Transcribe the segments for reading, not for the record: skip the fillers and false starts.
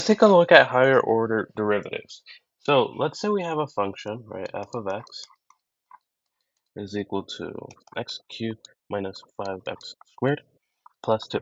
Let's take a look at higher order derivatives. So let's say we have a function, right, f of x is equal to x cubed minus 5x squared plus 2.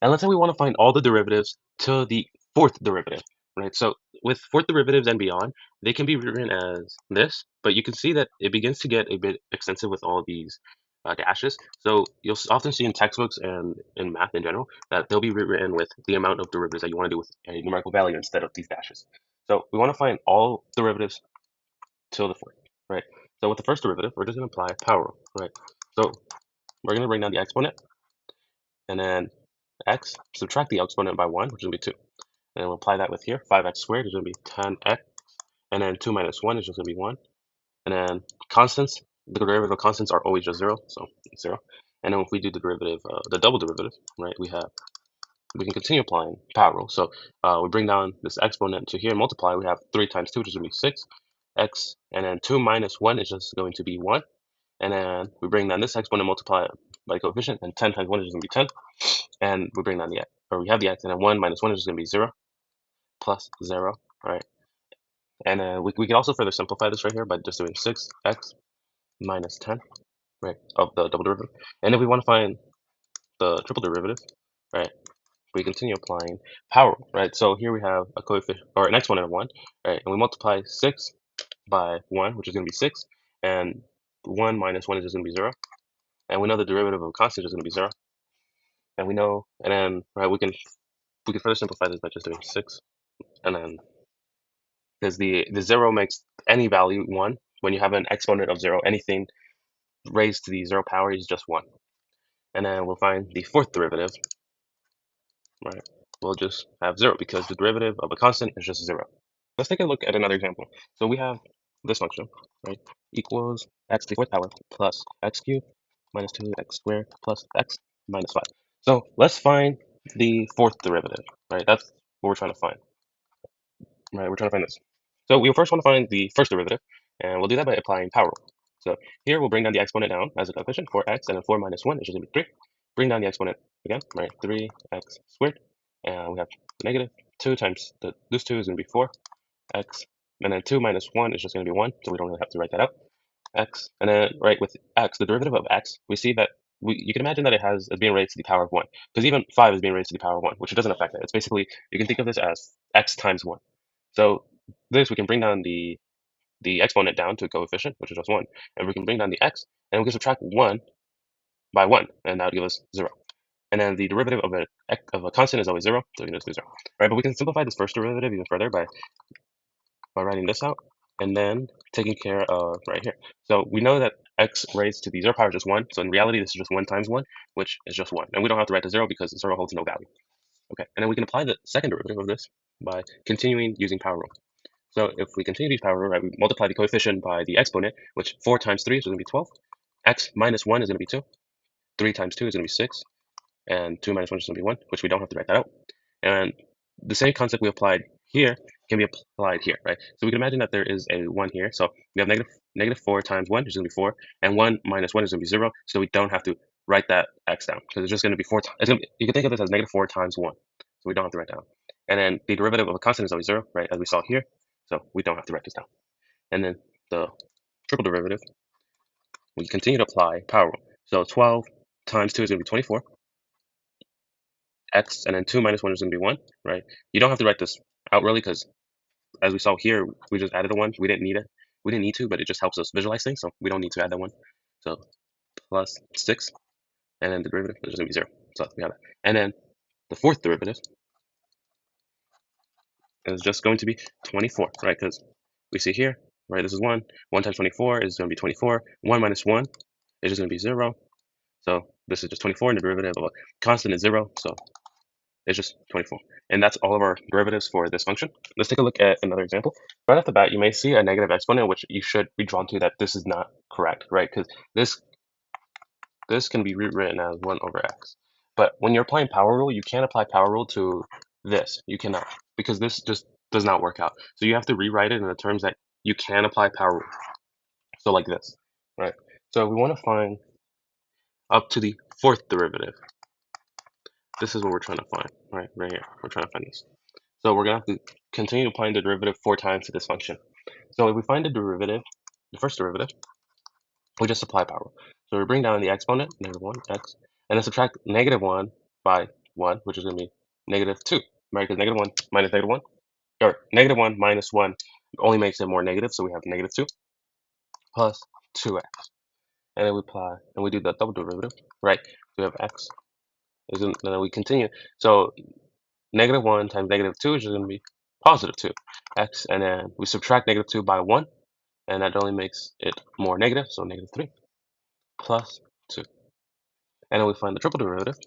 And let's say we want to find all the derivatives to the fourth derivative, right? So with fourth derivatives and beyond, they can be written as this, but you can see that it begins to get a bit extensive with all these dashes. So you'll often see in textbooks and in math in general that they'll be rewritten with the amount of derivatives that you want to do with a numerical value instead of these dashes. So we want to find all derivatives till the fourth, right? So with the first derivative, we're just going to apply power rule, right? So we're going to bring down the exponent, and then x, subtract the exponent by 1, which is going to be 2. And then we'll apply that with here. 5x squared is going to be 10x, and then 2 minus 1 is just going to be 1. And then constants, the derivative of constants are always just 0, so 0. And then if we do the derivative, the double derivative, right, we can continue applying power rule. So we bring down this exponent to here and multiply. We have 3 times 2, which is going to be 6. X, and then 2 minus 1 is just going to be 1. And then we bring down this exponent, multiply it by the coefficient, and 10 times 1 is going to be 10. And we bring down the x, or we have the x, and then 1 minus 1 is just going to be 0 plus 0, right? And then we can also further simplify this right here by just doing 6x minus 10, right, of the double derivative. And if we want to find the triple derivative, right, we continue applying power, right? So here we have a coefficient, or an exponent of 1, right, and we multiply 6 by 1, which is going to be 6, and 1 minus 1 is just going to be 0. And we know the derivative of a constant is going to be 0. And we know, and then, right, we can further simplify this by just doing 6, and then because the 0 makes any value 1. When you have an exponent of 0, anything raised to the 0 power is just 1. And then we'll find the fourth derivative, right? We'll just have 0 because the derivative of a constant is just 0. Let's take a look at another example. So we have this function, right, equals x to the fourth power plus x cubed minus 2x squared plus x minus 5. So let's find the fourth derivative, right? That's what we're trying to find, right? We're trying to find this. So we first want to find the first derivative, and we'll do that by applying power rule. So here we'll bring down the exponent down as a coefficient, 4x, and then 4 minus 1 is just going to be 3. Bring down the exponent again, right, 3x squared, and we have negative 2 times, this 2 is going to be 4x, and then 2 minus 1 is just going to be 1, so we don't really have to write that out, x, and then, right, with x, the derivative of x, we see that you can imagine that it's being raised to the power of 1, because even 5 is being raised to the power of 1, which it doesn't affect it. It's basically, you can think of this as x times 1. So this, we can bring down the exponent down to a coefficient, which is just 1, and we can bring down the x, and we can subtract 1 by 1, and that would give us 0. And then the derivative of a constant is always 0, so we can just do 0. Right, but we can simplify this first derivative even further by writing this out, and then taking care of right here. So we know that x raised to the 0 power is just 1, so in reality this is just 1 times 1, which is just 1. And we don't have to write the 0 because 0 holds no value. Okay, and then we can apply the second derivative of this by continuing using power rule. So if we continue to use power rule, right, we multiply the coefficient by the exponent, which 4 times 3 is going to be 12. X minus 1 is going to be 2. 3 times 2 is going to be 6. And 2 minus 1 is going to be 1, which we don't have to write that out. And the same concept we applied here can be applied here, right? So we can imagine that there is a 1 here. So we have negative 4 times 1, which is going to be 4. And 1 minus 1 is going to be 0. So we don't have to write that x down because it's just going to be 4 times. You can think of this as negative 4 times 1. So we don't have to write down. And then the derivative of a constant is always 0, right, as we saw here. So we don't have to write this down. And then the triple derivative, we continue to apply power rule. So 12 times 2 is going to be 24. X, and then 2 minus 1 is going to be 1, right? You don't have to write this out really because as we saw here, we just added a 1. We didn't need it. We didn't need to, but it just helps us visualize things, so we don't need to add that 1. So plus 6, and then the derivative is just going to be 0. So we have that. And then the fourth derivative is just going to be 24, right? Because we see here, right, this is 1. 1 times 24 is going to be 24. 1 minus 1 is just going to be 0. So this is just 24, and the derivative of a constant is 0. So it's just 24. And that's all of our derivatives for this function. Let's take a look at another example. Right off the bat, you may see a negative exponent, which you should be drawn to that this is not correct, right? Because this can be rewritten as 1 over x. But when you're applying power rule, you can't apply power rule to this. You cannot, because this just does not work out. So you have to rewrite it in the terms that you can apply power rule. So like this, right? So we want to find up to the fourth derivative. This is what we're trying to find, right here. We're trying to find this. So we're going to have to continue applying the derivative 4 times to this function. So if we find the derivative, the first derivative, we just apply power rule. So we bring down the exponent, -1, x, and then subtract -1 by 1, which is going to be -2, right? Because -1 minus -1, or -1 minus 1 only makes it more negative, so we have -2 plus 2x. And then we apply, and we do the double derivative, right? So we have x, and then we continue. So -1 times -2 is just going to be +2 x, and then we subtract -2 by 1, and that only makes it more negative, so -3 plus 2. And then we find the triple derivative,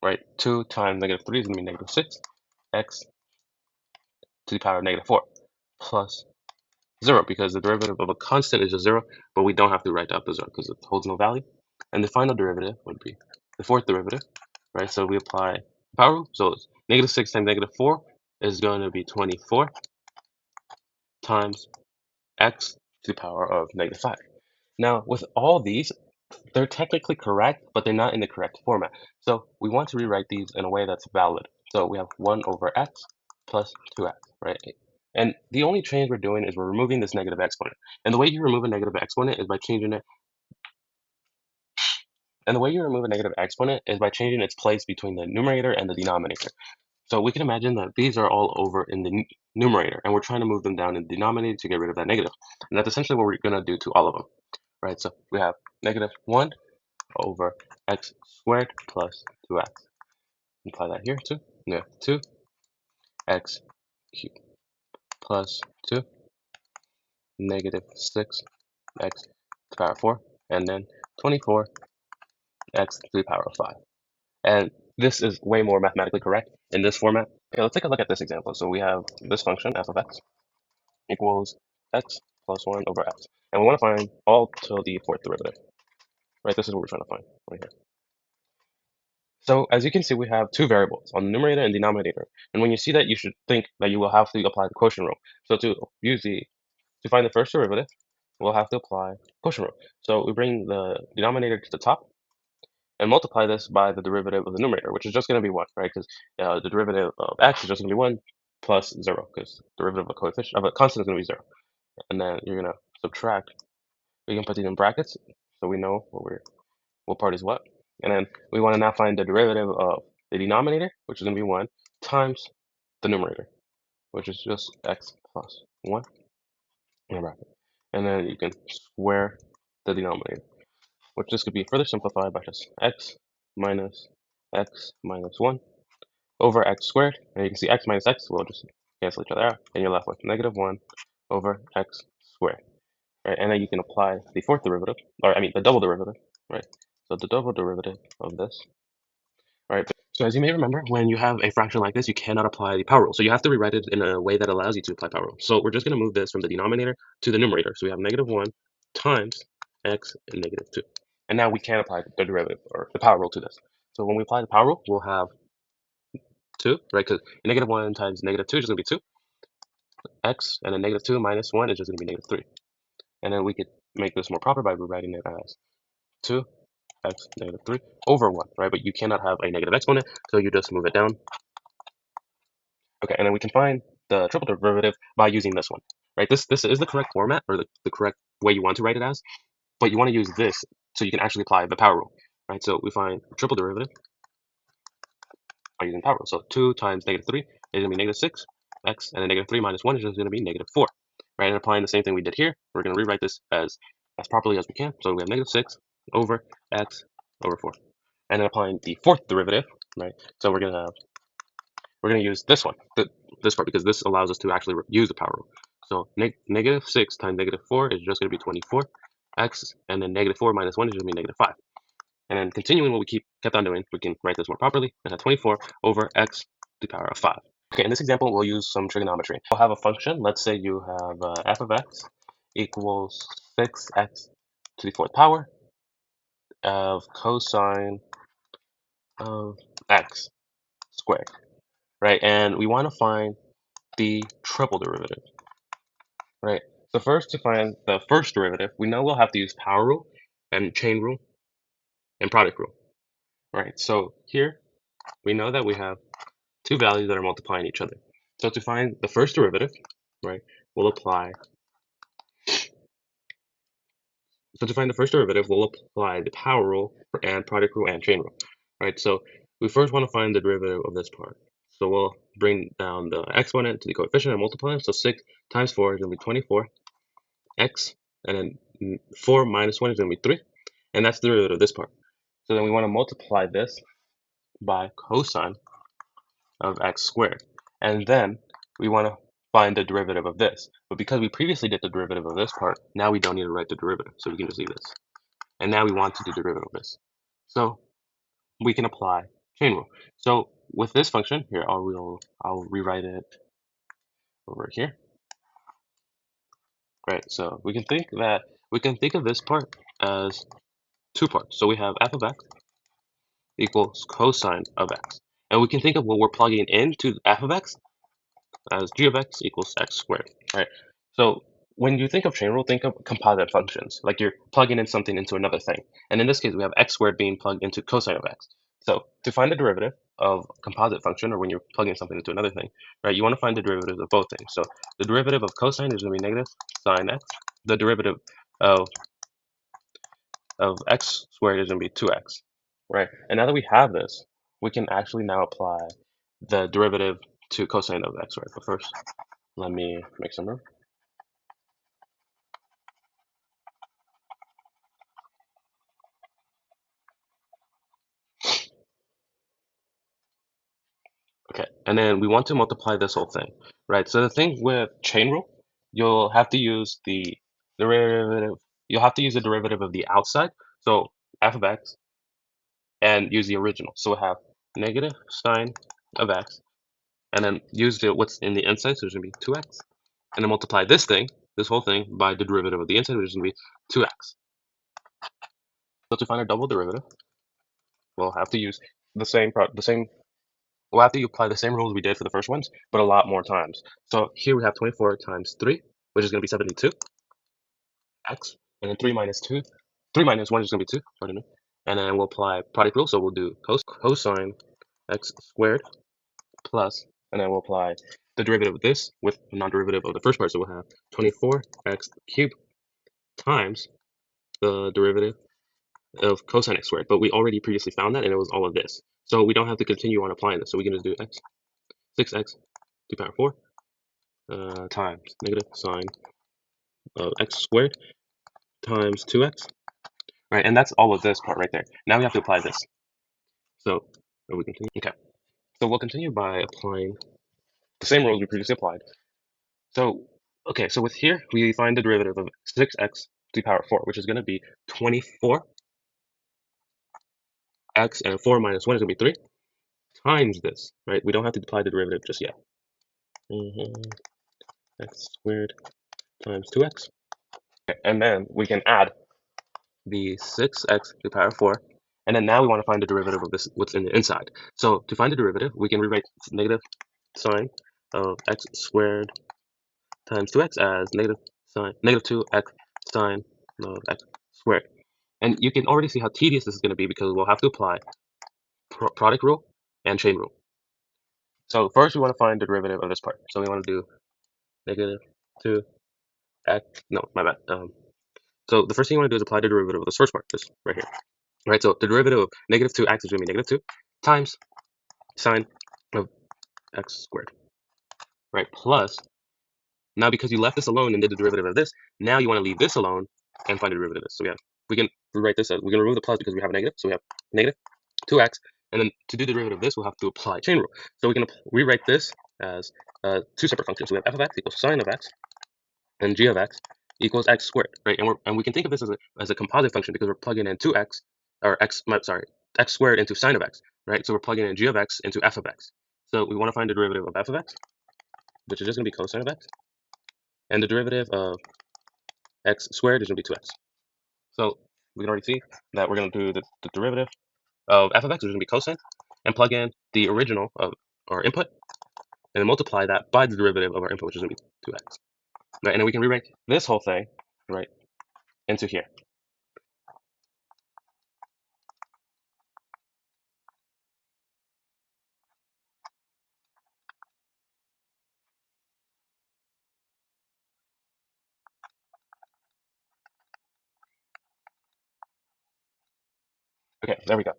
right? 2 times -3 is going to be -6 x to the power of -4 plus 0, because the derivative of a constant is just 0, but we don't have to write out the 0 because it holds no value. And the final derivative would be the fourth derivative, right? So we apply power rule. So it's -6 times -4 is going to be 24 times x to the power of -5. Now, with all these, they're technically correct, but they're not in the correct format. So we want to rewrite these in a way that's valid. So we have 1 over x plus 2x, right? And the only change we're doing is we're removing this negative exponent. And the way you remove a negative exponent is by changing it. And the way you remove a negative exponent is by changing its place between the numerator and the denominator. So we can imagine that these are all over in the numerator, and we're trying to move them down in the denominator to get rid of that negative. And that's essentially what we're going to do to all of them, right? So we have -1 over x squared plus 2x. Apply that here too. Yeah, 2x cubed plus 2 -6x to the power of 4, and then 24x to the power of 5. And this is way more mathematically correct in this format. Okay, let's take a look at this example. So we have this function f of x equals x plus 1 over x. And we want to find all till the fourth derivative, right? This is what we're trying to find right here. So as you can see, we have two variables on the numerator and denominator. And when you see that, you should think that you will have to apply the quotient rule. So to find the first derivative, we'll have to apply quotient rule. So we bring the denominator to the top and multiply this by the derivative of the numerator, which is just going to be 1, right? Because the derivative of x is just going to be 1 plus 0, because the derivative of a coefficient of a constant is going to be 0. And then you're going to subtract. We can put these in brackets so we know what part is what. And then we want to now find the derivative of the denominator, which is going to be 1, times the numerator, which is just x plus 1 in a bracket. And then you can square the denominator, which this could be further simplified by just x minus 1 over x squared. And you can see x minus x will just cancel each other out, and you're left with -1 over x squared. Right? And then you can apply the fourth derivative, or I mean the double derivative, right? So the double derivative of this, right? So as you may remember, when you have a fraction like this, you cannot apply the power rule. So you have to rewrite it in a way that allows you to apply power rule. So we're just going to move this from the denominator to the numerator. So we have -1 times x and -2. And now we can apply the derivative or the power rule to this. So when we apply the power rule, we'll have 2, right? Because -1 times -2 is just going to be 2. X, and then -2 minus 1 is just going to be -3. And then we could make this more proper by rewriting it as 2x -3 over 1, right? But you cannot have a negative exponent, so you just move it down. Okay, and then we can find the triple derivative by using this one, right? This is the correct format, or the correct way you want to write it as, but you want to use this so you can actually apply the power rule, right? So we find triple derivative by using power rule. So 2 times -3 is going to be -6x, and then -3 minus 1 is just going to be -4, right? And applying the same thing we did here, we're going to rewrite this as properly as we can. So we have -6 over x over 4. And then applying the fourth derivative, right? So we're going to use this one, this part, because this allows us to actually use the power rule. So -6 times -4 is just going to be 24x, and then -4 minus 1 is going to be -5. And then continuing what we kept on doing, we can write this more properly and have 24 over x to the power of 5. Okay, in this example, we'll use some trigonometry. We'll have a function. Let's say you have f of x equals 6x to the fourth power of cosine of x squared, right? And we want to find the triple derivative, right? So first, to find the first derivative, we know we'll have to use power rule and chain rule and product rule, right? So here we know that we have two values that are multiplying each other. So to find the first derivative, right, we'll apply. So to find the first derivative, we'll apply the power rule and product rule and chain rule, right? So we first want to find the derivative of this part. So we'll bring down the exponent to the coefficient and multiply them. So 6 times 4 is going to be 24, x, and then 4 minus 1 is going to be 3, and that's the derivative of this part. So then we want to multiply this by cosine of x squared, and then we want to find the derivative of this. But because we previously did the derivative of this part, now we don't need to write the derivative, so we can just leave this. And now we want to do the derivative of this. So we can apply chain rule. So with this function here, I'll rewrite it over here. Right. So we can think of this part as two parts. So we have f of x equals cosine of x, and we can think of what we're plugging into f of x as g of x equals x squared. Right. So when you think of chain rule, think of composite functions, like you're plugging in something into another thing. And in this case, we have x squared being plugged into cosine of x. So to find the derivative of a composite function, or when you're plugging something into another thing, right, you want to find the derivatives of both things. So the derivative of cosine is going to be negative sine x. The derivative of x squared is going to be 2x, right? And now that we have this, we can actually now apply the derivative to cosine of x squared. But first, let me make some room. Okay, and then we want to multiply this whole thing, right? So the thing with chain rule, you'll have to use the derivative. You'll have to use the derivative of the outside, so f of x, and use the original. So we'll have negative sine of x, and then use what's in the inside, so there's gonna be 2x, and then multiply this whole thing, by the derivative of the inside, which is gonna be 2x. So to find a double derivative, we'll have to use the same. We'll have to apply the same rules we did for the first ones, but a lot more times. So here we have 24 times 3, which is going to be 72, x, and then 3 minus 2, 3 minus 1 is going to be 2, pardon me. And then we'll apply product rule, so we'll do cosine x squared plus, and then we'll apply the derivative of this with the non-derivative of the first part, so we'll have 24x cubed times the derivative of cosine x squared, but we already previously found that, and it was all of this. So we don't have to continue on applying this, so we can just do 6x to the power 4 times negative sine of x squared times 2x, right? And that's all of this part right there. Now we have to apply this. So we continue. Okay, so we'll continue by applying the same rules we previously applied. So okay, so with here we find the derivative of 6x to the power 4, which is going to be 24x, and 4 minus 1 is going to be 3 times this, right? We don't have to apply the derivative just yet. X squared times 2x. Okay, and then we can add the 6x to the power 4, and then now we want to find the derivative of this, what's in the inside. So to find the derivative, we can rewrite negative sine of x squared times 2x as negative 2x sine of x squared. And you can already see how tedious this is going to be, because we'll have to apply product rule and chain rule. So first we want to find the derivative of this part. So we want to do negative 2x, no, my bad. So the first thing you want to do is apply the derivative of this first part, this right here. Right, so the derivative of negative 2x is going to be negative 2 times sine of x squared, right? Plus, now because you left this alone and did the derivative of this, now you want to leave this alone and find the derivative of this. So we can rewrite this as, we're going to remove the plus because we have a negative, so we have negative 2x, and then to do the derivative of this, we'll have to apply chain rule. So we can rewrite this as two separate functions. So we have f of x equals sine of x, and g of x equals x squared, right? And we can think of this as a composite function because we're plugging in 2x, or x squared into sine of x, right? So we're plugging in g of x into f of x. So we want to find the derivative of f of x, which is just going to be cosine of x, and the derivative of x squared is going to be 2x. So we can already see that we're going to do the derivative of f of x, which is going to be cosine, and plug in the original of our input, and then multiply that by the derivative of our input, which is going to be 2x. Right? And then we can rewrite this whole thing, right, into here. Okay, there we go.